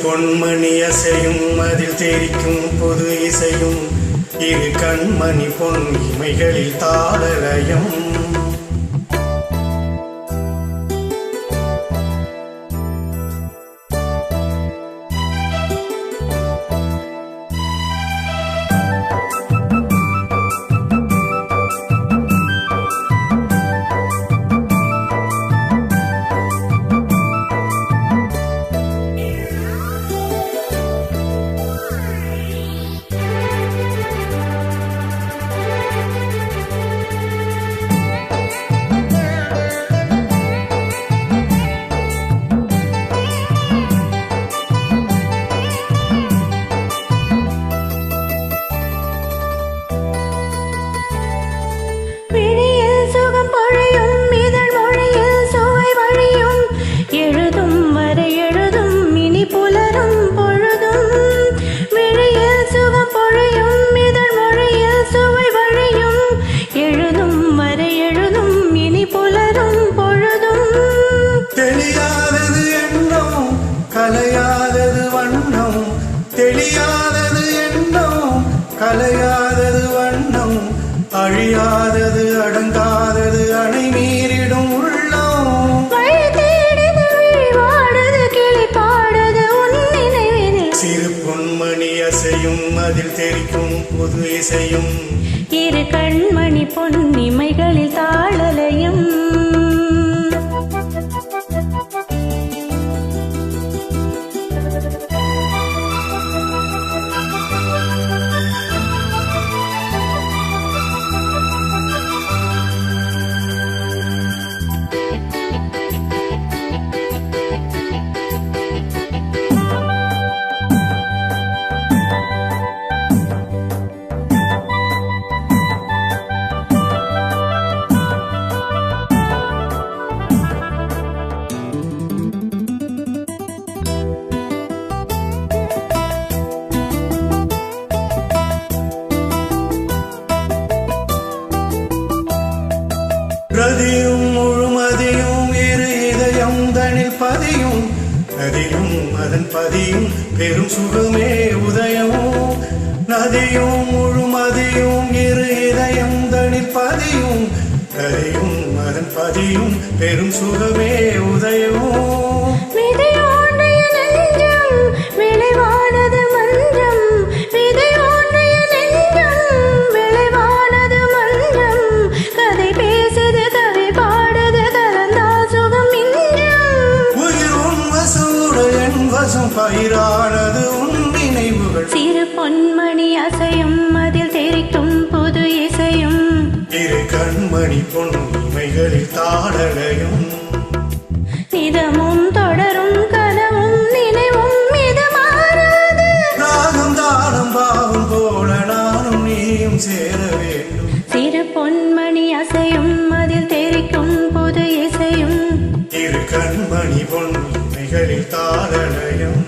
பொன்மணி அசையும் அதில் தெரிக்கும் பொது இசையும் இரு கண்மணி பொன் இமைகளில் தாளலயம் தெரியாதது எண்ணம் கலையாதது வண்ணம் அழியாதது அடங்காதது அணை மீறிடும் உள்ளம் சிறு பொன்மணி அசையும் அதில் தெரிக்கும் புது இசையும் இரு கண்மணி பொன்னிமைகளில் தாளலயம் ரதியும் முழுமதியும் இரு இதயம் தனில் பதியும் நதியும் அதன் பதியும் பெரும் சுகமே உதயம் நதியும் முழுமதியும் இரு இதயம் தனில் பதியும் நதியும் அதன் பதியும் பெரும் சுகமே உதயம் பயிரானது உன் நினைவுகள் சிறு பொன்மணி அசையும் அதில் தெரிக்கும் புது இசையும் இரு கண்மணி பொன் இமைகளில் தாளலயம் நிதமும் தொடரும் கனவும் நினைவும் இது மாறாது ராகம் தாளம் பாவம் போல நானும் நீயும் சேர வேண்டும் சிறு பொன்மணி அசையும் அதில் தெரிக்கும் புது இசையும் இரு கண்மணி பொன் இமைகளில் தாளலயம்